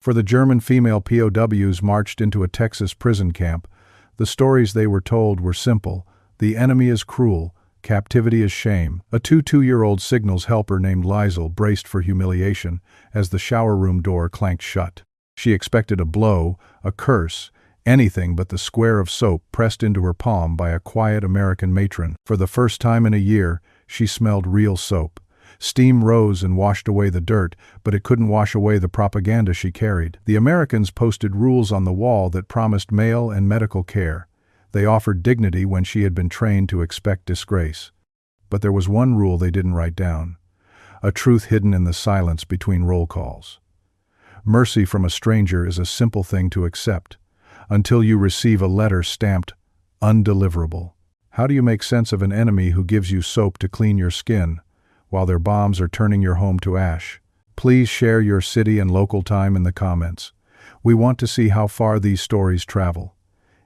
For the German female POWs marched into a Texas prison camp, the stories they were told were simple. The enemy is cruel, captivity is shame. A 2-year-old signals helper named Liesl braced for humiliation as the shower room door clanked shut. She expected a blow, a curse, anything but the square of soap pressed into her palm by a quiet American matron. For the first time in a year, she smelled real soap. Steam rose and washed away the dirt, but it couldn't wash away the propaganda she carried. The Americans posted rules on the wall that promised male and medical care. They offered dignity when she had been trained to expect disgrace. But there was one rule they didn't write down, a truth hidden in the silence between roll calls. Mercy from a stranger is a simple thing to accept, until you receive a letter stamped undeliverable. How do you make sense of an enemy who gives you soap to clean your skin, while their bombs are turning your home to ash? Please share your city and local time in the comments. We want to see how far these stories travel.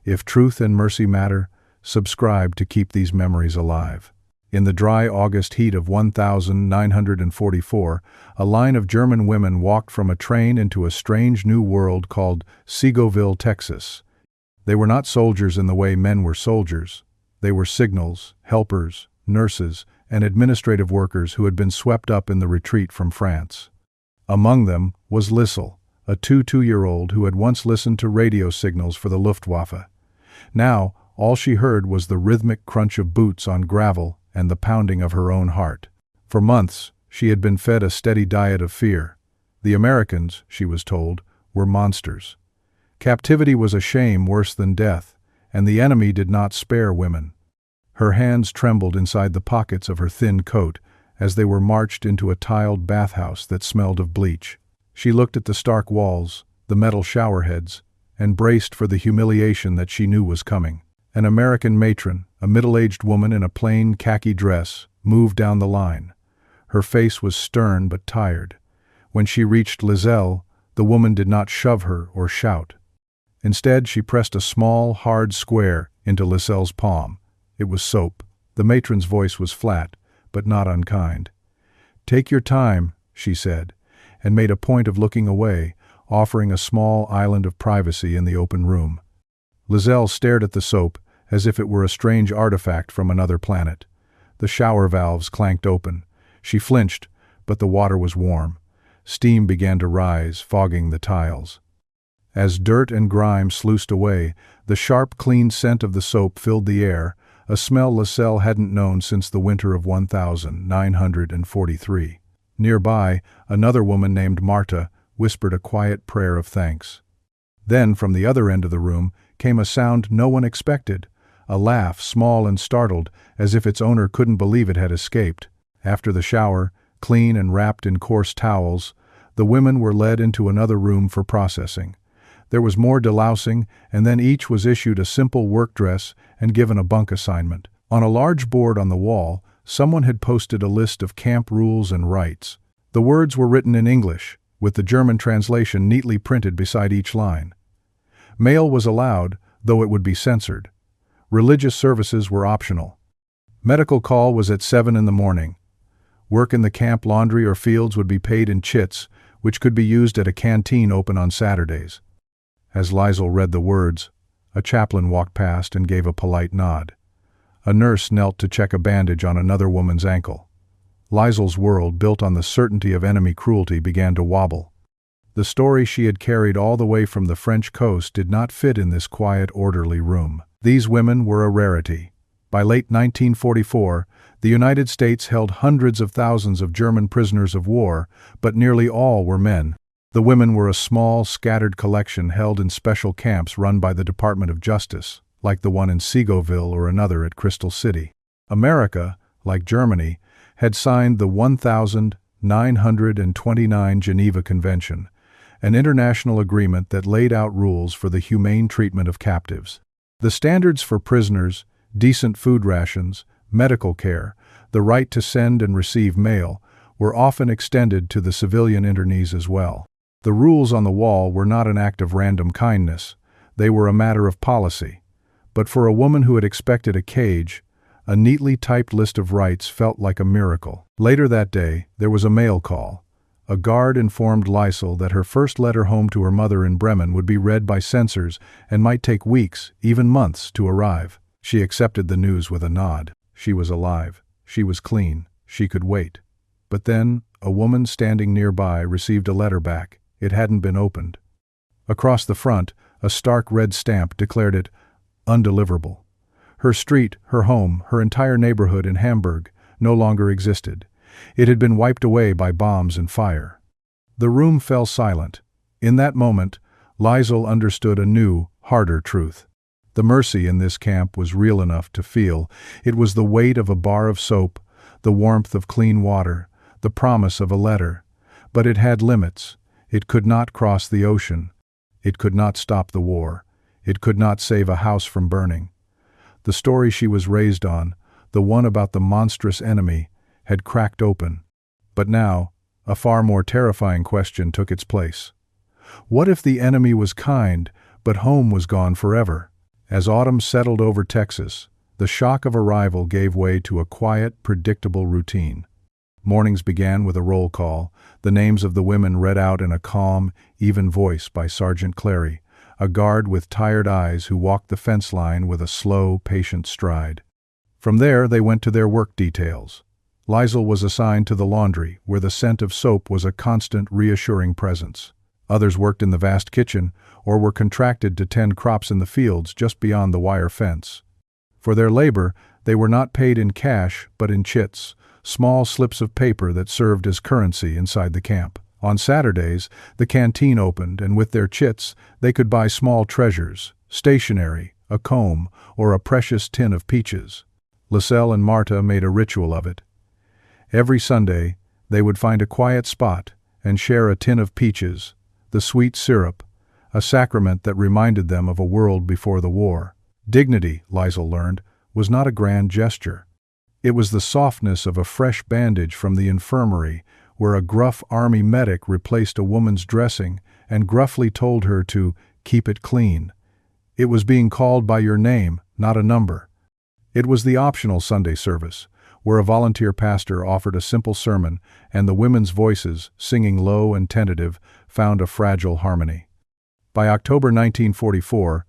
If truth and mercy matter, subscribe to keep these memories alive. In the dry August heat of 1944, a line of German women walked from a train into a strange new world called Segoville, Texas. They were not soldiers in the way men were soldiers. They were signals, helpers, nurses, and administrative workers who had been swept up in the retreat from France. Among them was Liesl, a 2-year-old who had once listened to radio signals for the Luftwaffe. Now, all she heard was the rhythmic crunch of boots on gravel and the pounding of her own heart. For months, she had been fed a steady diet of fear. The Americans, she was told, were monsters. Captivity was a shame worse than death, and the enemy did not spare women. Her hands trembled inside the pockets of her thin coat as they were marched into a tiled bathhouse that smelled of bleach. She looked at the stark walls, the metal shower heads, and braced for the humiliation that she knew was coming. An American matron, a middle-aged woman in a plain khaki dress, moved down the line. Her face was stern but tired. When she reached Liesl, the woman did not shove her or shout. Instead, she pressed a small, hard square into Liesl's palm. It was soap. The matron's voice was flat, but not unkind. "Take your time," she said, and made a point of looking away, offering a small island of privacy in the open room. Liesl stared at the soap as if it were a strange artifact from another planet. The shower valves clanked open. She flinched, but the water was warm. Steam began to rise, fogging the tiles. As dirt and grime sluiced away, the sharp, clean scent of the soap filled the air, a smell Liesl hadn't known since the winter of 1943. Nearby, another woman named Marta whispered a quiet prayer of thanks. Then, from the other end of the room, came a sound no one expected, a laugh, small and startled, as if its owner couldn't believe it had escaped. After the shower, clean and wrapped in coarse towels, the women were led into another room for processing. There was more delousing, and then each was issued a simple work dress and given a bunk assignment. On a large board on the wall, someone had posted a list of camp rules and rights. The words were written in English, with the German translation neatly printed beside each line. Mail was allowed, though it would be censored. Religious services were optional. Medical call was at 7 in the morning. Work in the camp laundry or fields would be paid in chits, which could be used at a canteen open on Saturdays. As Liesl read the words, a chaplain walked past and gave a polite nod. A nurse knelt to check a bandage on another woman's ankle. Liesl's world, built on the certainty of enemy cruelty, began to wobble. The story she had carried all the way from the French coast did not fit in this quiet, orderly room. These women were a rarity. By late 1944, the United States held hundreds of thousands of German prisoners of war, but nearly all were men. The women were a small, scattered collection held in special camps run by the Department of Justice, like the one in Segoville or another at Crystal City. America, like Germany, had signed the 1929 Geneva Convention, an international agreement that laid out rules for the humane treatment of captives. The standards for prisoners, decent food rations, medical care, the right to send and receive mail, were often extended to the civilian internees as well. The rules on the wall were not an act of random kindness, they were a matter of policy. But for a woman who had expected a cage, a neatly typed list of rights felt like a miracle. Later that day, there was a mail call. a guard informed Liesel that her first letter home to her mother in Bremen would be read by censors and might take weeks, even months, to arrive. She accepted the news with a nod. She was alive. She was clean. She could wait. But then, a woman standing nearby received a letter back. It hadn't been opened. Across the front, a stark red stamp declared it undeliverable. Her street, her home, her entire neighborhood in Hamburg no longer existed. It had been wiped away by bombs and fire. The room fell silent. In that moment, Liesel understood a new, harder truth. The mercy in this camp was real enough to feel. It was the weight of a bar of soap, the warmth of clean water, the promise of a letter. But it had limits. It could not cross the ocean. It could not stop the war. It could not save a house from burning. The story she was raised on, the one about the monstrous enemy, had cracked open. But now, a far more terrifying question took its place. What if the enemy was kind, but home was gone forever? As autumn settled over Texas, the shock of arrival gave way to a quiet, predictable routine. Mornings began with a roll call, the names of the women read out in a calm, even voice by Sergeant Clary, a guard with tired eyes who walked the fence line with a slow, patient stride. From there, they went to their work details. Liesel was assigned to the laundry, where the scent of soap was a constant, reassuring presence. Others worked in the vast kitchen, or were contracted to tend crops in the fields just beyond the wire fence. For their labor, they were not paid in cash, but in chits, small slips of paper that served as currency inside the camp. On Saturdays, the canteen opened, and with their chits, they could buy small treasures, stationery, a comb, or a precious tin of peaches. Liesel and Marta made a ritual of it. Every Sunday, they would find a quiet spot and share a tin of peaches, the sweet syrup, a sacrament that reminded them of a world before the war. Dignity, Liesel learned, was not a grand gesture. It was the softness of a fresh bandage from the infirmary, where a gruff army medic replaced a woman's dressing and gruffly told her to keep it clean. It was being called by your name, not a number. It was the optional Sunday service, where a volunteer pastor offered a simple sermon, and the women's voices, singing low and tentative, found a fragile harmony. By October 1944,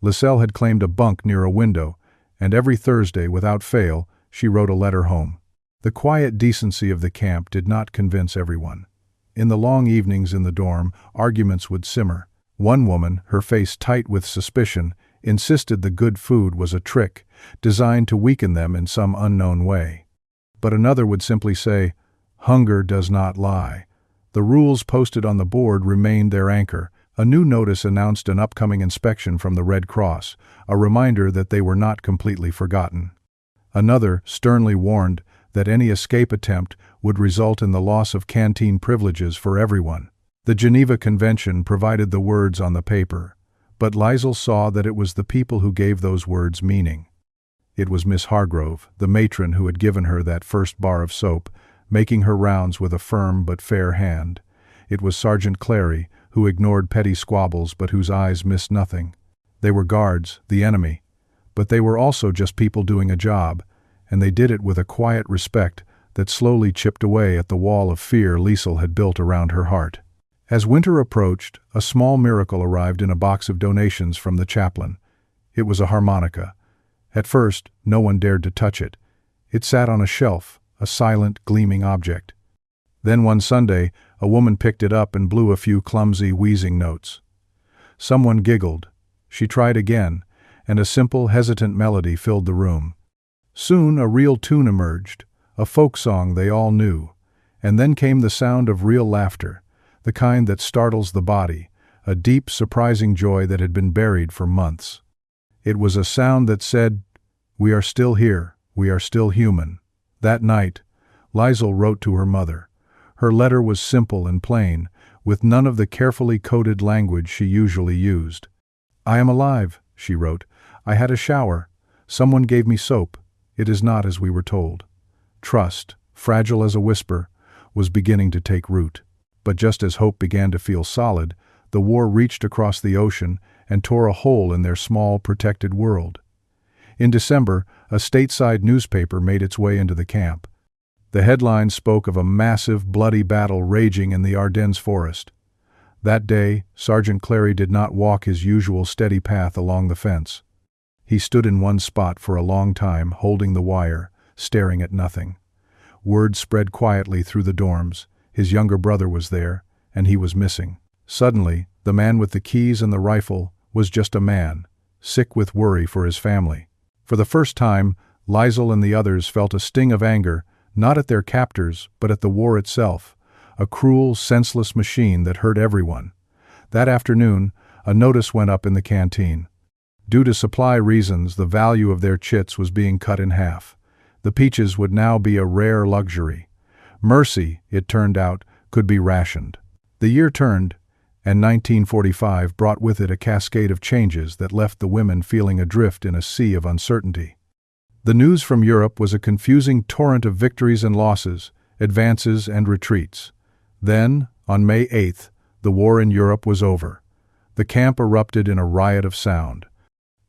Liesel had claimed a bunk near a window, and every Thursday, without fail, she wrote a letter home. The quiet decency of the camp did not convince everyone. In the long evenings in the dorm, arguments would simmer. One woman, her face tight with suspicion, insisted the good food was a trick, designed to weaken them in some unknown way. But another would simply say, "Hunger does not lie." The rules posted on the board remained their anchor. A new notice announced an upcoming inspection from the Red Cross, a reminder that they were not completely forgotten. Another sternly warned that any escape attempt would result in the loss of canteen privileges for everyone. The Geneva Convention provided the words on the paper, but Liesel saw that it was the people who gave those words meaning. It was Miss Hargrove, the matron who had given her that first bar of soap, making her rounds with a firm but fair hand. It was Sergeant Clary, who ignored petty squabbles but whose eyes missed nothing. They were guards, the enemy, but they were also just people doing a job, and they did it with a quiet respect that slowly chipped away at the wall of fear Liesel had built around her heart. As winter approached, a small miracle arrived in a box of donations from the chaplain. It was a harmonica. At first, no one dared to touch it. It sat on a shelf, a silent, gleaming object. Then one Sunday, a woman picked it up and blew a few clumsy, wheezing notes. Someone giggled. She tried again, and a simple, hesitant melody filled the room. Soon a real tune emerged, a folk song they all knew, and then came the sound of real laughter, the kind that startles the body, a deep, surprising joy that had been buried for months. It was a sound that said, "We are still here, we are still human." That night, Liesel wrote to her mother. Her letter was simple and plain, with none of the carefully coded language she usually used. "I am alive," she wrote. "I had a shower. Someone gave me soap. It is not as we were told." Trust, fragile as a whisper, was beginning to take root. But just as hope began to feel solid, the war reached across the ocean and tore a hole in their small, protected world. In December, a stateside newspaper made its way into the camp. The headlines spoke of a massive, bloody battle raging in the Ardennes forest. That day, Sergeant Clary did not walk his usual steady path along the fence. He stood in one spot for a long time, holding the wire, staring at nothing. Word spread quietly through the dorms. His younger brother was there, and he was missing. Suddenly, the man with the keys and the rifle was just a man, sick with worry for his family. For the first time, Liesel and the others felt a sting of anger, not at their captors, but at the war itself, a cruel, senseless machine that hurt everyone. That afternoon, a notice went up in the canteen. Due to supply reasons, the value of their chits was being cut in half. The peaches would now be a rare luxury. Mercy, it turned out, could be rationed. The year turned, and 1945 brought with it a cascade of changes that left the women feeling adrift in a sea of uncertainty. The news from Europe was a confusing torrent of victories and losses, advances and retreats. Then, on May 8th, the war in Europe was over. The camp erupted in a riot of sound.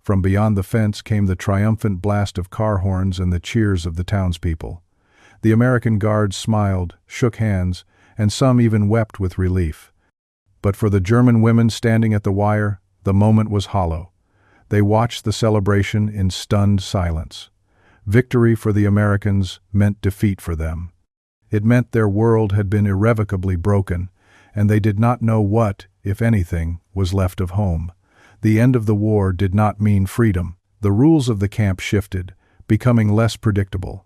From beyond the fence came the triumphant blast of car horns and the cheers of the townspeople. The American guards smiled, shook hands, and some even wept with relief. But for the German women standing at the wire, the moment was hollow. They watched the celebration in stunned silence. Victory for the Americans meant defeat for them. It meant their world had been irrevocably broken, and they did not know what, if anything, was left of home. The end of the war did not mean freedom. The rules of the camp shifted, becoming less predictable.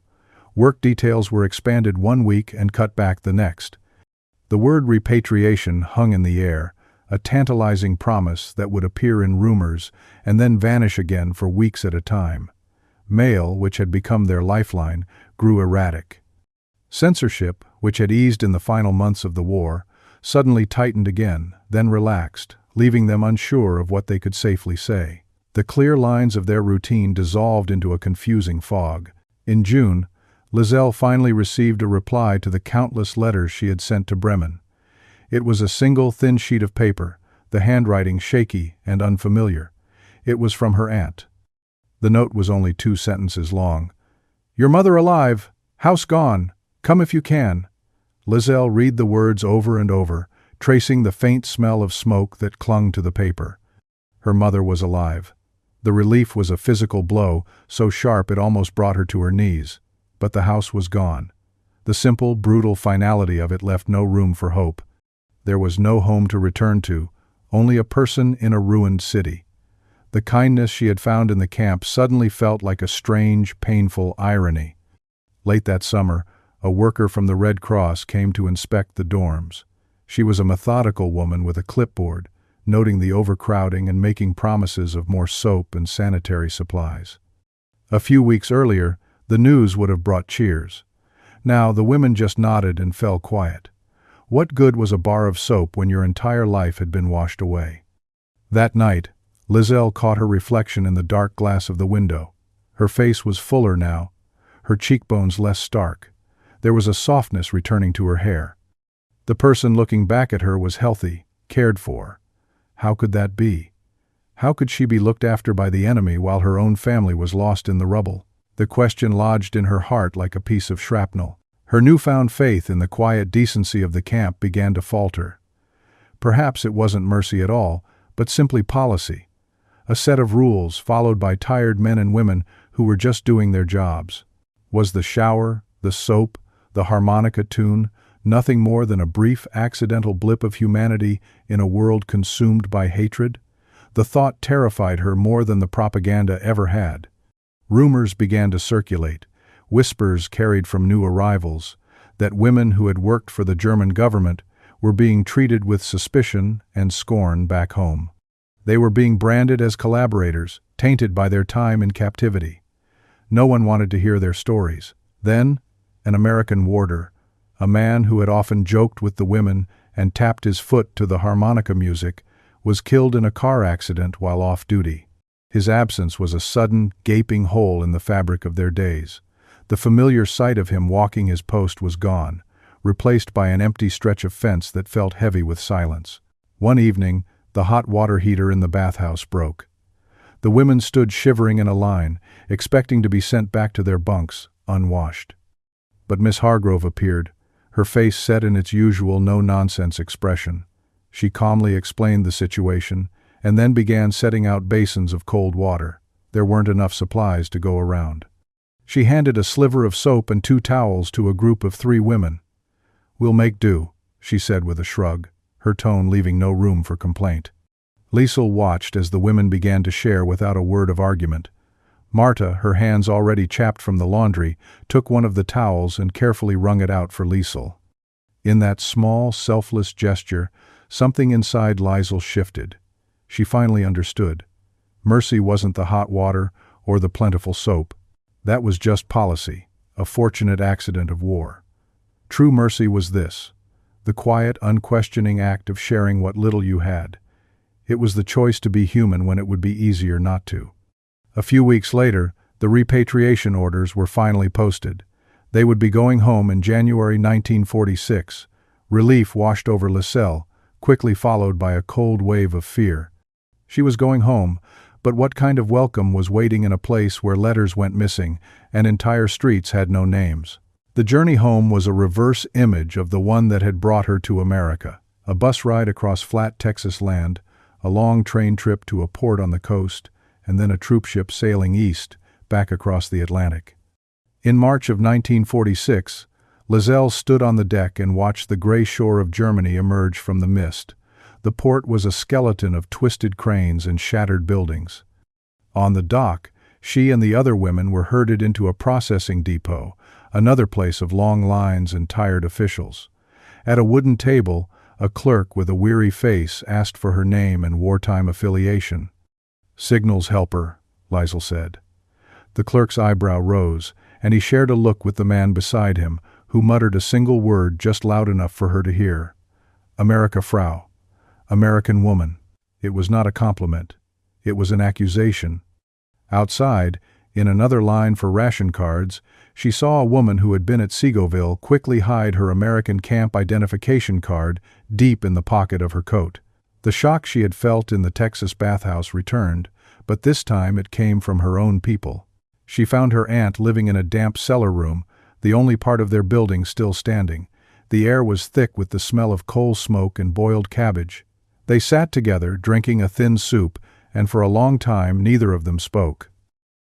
Work details were expanded one week and cut back the next. The word repatriation hung in the air, a tantalizing promise that would appear in rumors and then vanish again for weeks at a time. Mail, which had become their lifeline, grew erratic. Censorship, which had eased in the final months of the war, suddenly tightened again, then relaxed, leaving them unsure of what they could safely say. The clear lines of their routine dissolved into a confusing fog. In June, Liesel finally received a reply to the countless letters she had sent to Bremen. It was a single thin sheet of paper, the handwriting shaky and unfamiliar. It was from her aunt. The note was only 2 sentences long. "Your mother alive, house gone, come if you can." Liesel read the words over and over, tracing the faint smell of smoke that clung to the paper. Her mother was alive. The relief was a physical blow, so sharp it almost brought her to her knees. But the house was gone. The simple, brutal finality of it left no room for hope. There was no home to return to, only a person in a ruined city. The kindness she had found in the camp suddenly felt like a strange, painful irony. Late that summer, a worker from the Red Cross came to inspect the dorms. She was a methodical woman with a clipboard, noting the overcrowding and making promises of more soap and sanitary supplies. A few weeks earlier, the news would have brought cheers. Now, the women just nodded and fell quiet. What good was a bar of soap when your entire life had been washed away? That night, Liesel caught her reflection in the dark glass of the window. Her face was fuller now, her cheekbones less stark. There was a softness returning to her hair. The person looking back at her was healthy, cared for. How could that be? How could she be looked after by the enemy while her own family was lost in the rubble? The question lodged in her heart like a piece of shrapnel. Her newfound faith in the quiet decency of the camp began to falter. Perhaps it wasn't mercy at all, but simply policy. A set of rules followed by tired men and women who were just doing their jobs. Was the shower, the soap, the harmonica tune nothing more than a brief accidental blip of humanity in a world consumed by hatred? The thought terrified her more than the propaganda ever had. Rumors began to circulate, whispers carried from new arrivals, that women who had worked for the German government were being treated with suspicion and scorn back home. They were being branded as collaborators, tainted by their time in captivity. No one wanted to hear their stories. Then, an American warder, a man who had often joked with the women and tapped his foot to the harmonica music, was killed in a car accident while off duty. His absence was a sudden, gaping hole in the fabric of their days. The familiar sight of him walking his post was gone, replaced by an empty stretch of fence that felt heavy with silence. One evening, the hot water heater in the bathhouse broke. The women stood shivering in a line, expecting to be sent back to their bunks, unwashed. but Miss Hargrove appeared, her face set in its usual no-nonsense expression. She calmly explained the situation, and then began setting out basins of cold water. There weren't enough supplies to go around. She handed a sliver of soap and 2 towels to a group of 3 women. "We'll make do," she said with a shrug, her tone leaving no room for complaint. Liesel watched as the women began to share without a word of argument. Marta, her hands already chapped from the laundry, took one of the towels and carefully wrung it out for Liesel. In that small, selfless gesture, something inside Liesel shifted. She finally understood. Mercy wasn't the hot water or the plentiful soap. That was just policy, a fortunate accident of war. True mercy was this: the quiet, unquestioning act of sharing what little you had. It was the choice to be human when it would be easier not to. A few weeks later, the repatriation orders were finally posted. They would be going home in January 1946. Relief washed over Liesel, quickly followed by a cold wave of fear. She was going home, but what kind of welcome was waiting in a place where letters went missing and entire streets had no names? The journey home was a reverse image of the one that had brought her to America. A bus ride across flat Texas land, a long train trip to a port on the coast, and then a troopship sailing east, back across the Atlantic. In March of 1946, Liesel stood on the deck and watched the gray shore of Germany emerge from the mist. The port was a skeleton of twisted cranes and shattered buildings. On the dock, she and the other women were herded into a processing depot, another place of long lines and tired officials. At a wooden table, a clerk with a weary face asked for her name and wartime affiliation. "Signals helper," Liesel said. The clerk's eyebrow rose, and he shared a look with the man beside him, who muttered a single word just loud enough for her to hear. "Amerika Frau." American woman. It was not a compliment. It was an accusation. Outside, in another line for ration cards, she saw a woman who had been at Segoville quickly hide her American camp identification card deep in the pocket of her coat. The shock she had felt in the Texas bathhouse returned, but this time it came from her own people. She found her aunt living in a damp cellar room, the only part of their building still standing. The air was thick with the smell of coal smoke and boiled cabbage. They sat together, drinking a thin soup, and for a long time neither of them spoke.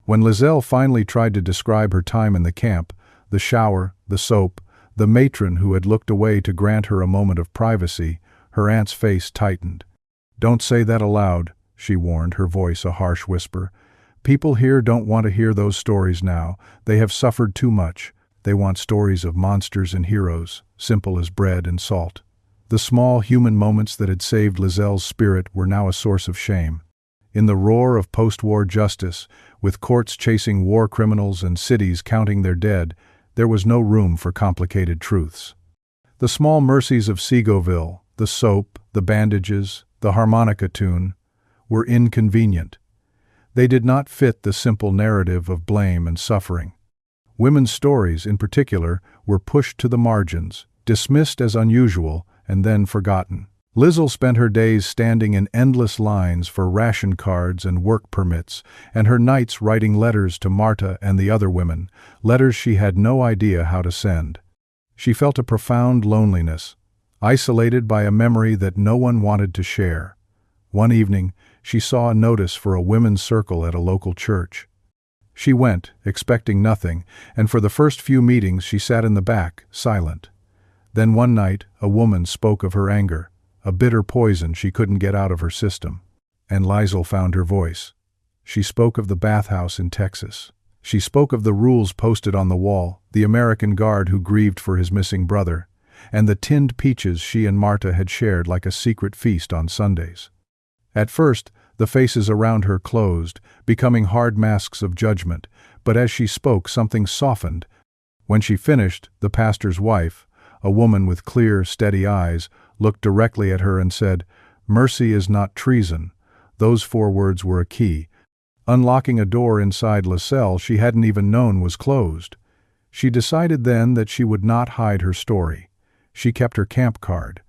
When Liesel finally tried to describe her time in the camp, the shower, the soap, the matron who had looked away to grant her a moment of privacy, her aunt's face tightened. "Don't say that aloud," she warned, her voice a harsh whisper. "People here don't want to hear those stories now. They have suffered too much. They want stories of monsters and heroes, simple as bread and salt." The small human moments that had saved Liesel's spirit were now a source of shame. In the roar of post-war justice, with courts chasing war criminals and cities counting their dead, there was no room for complicated truths. The small mercies of Segoville, the soap, the bandages, the harmonica tune, were inconvenient. They did not fit the simple narrative of blame and suffering. Women's stories, in particular, were pushed to the margins, dismissed as unusual, and then forgotten. Liesel spent her days standing in endless lines for ration cards and work permits, and her nights writing letters to Marta and the other women, letters she had no idea how to send. She felt a profound loneliness, isolated by a memory that no one wanted to share. One evening, she saw a notice for a women's circle at a local church. She went, expecting nothing, and for the first few meetings she sat in the back, silent. Then one night, a woman spoke of her anger, a bitter poison she couldn't get out of her system. And Liesel found her voice. She spoke of the bathhouse in Texas. She spoke of the rules posted on the wall, the American guard who grieved for his missing brother, and the tinned peaches she and Marta had shared like a secret feast on Sundays. At first, the faces around her closed, becoming hard masks of judgment, but as she spoke, something softened. When she finished, the pastor's wife, a woman with clear, steady eyes, looked directly at her and said, "Mercy is not treason." Those 4 words were a key, unlocking a door inside Liesel she hadn't even known was closed. She decided then that she would not hide her story. She kept her camp card.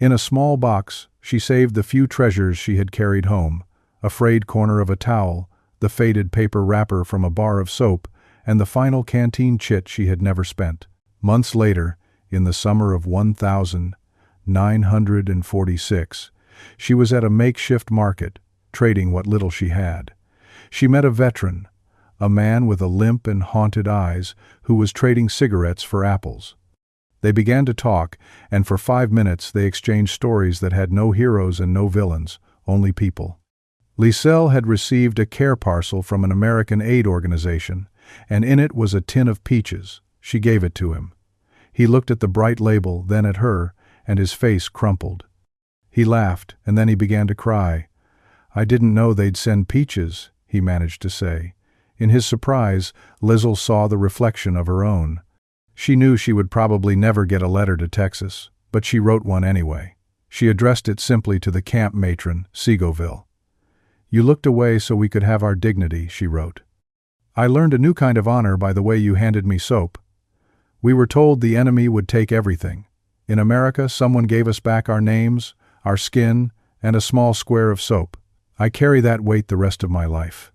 In a small box, she saved the few treasures she had carried home: a frayed corner of a towel, the faded paper wrapper from a bar of soap, and the final canteen chit she had never spent. Months later, in the summer of 1946, she was at a makeshift market, trading what little she had. She met a veteran, a man with a limp and haunted eyes, who was trading cigarettes for apples. They began to talk, and for 5 minutes they exchanged stories that had no heroes and no villains, only people. Lisel had received a care parcel from an American aid organization, and in it was a tin of peaches. She gave it to him. He looked at the bright label, then at her, and his face crumpled. He laughed, and then he began to cry. "I didn't know they'd send peaches," he managed to say. In his surprise, Lizel saw the reflection of her own. She knew she would probably never get a letter to Texas, but she wrote one anyway. She addressed it simply to the camp matron, Segoville. "You looked away so we could have our dignity," she wrote. "I learned a new kind of honor by the way you handed me soap. We were told the enemy would take everything. In America, someone gave us back our names, our skin, and a small square of soap. I carry that weight the rest of my life."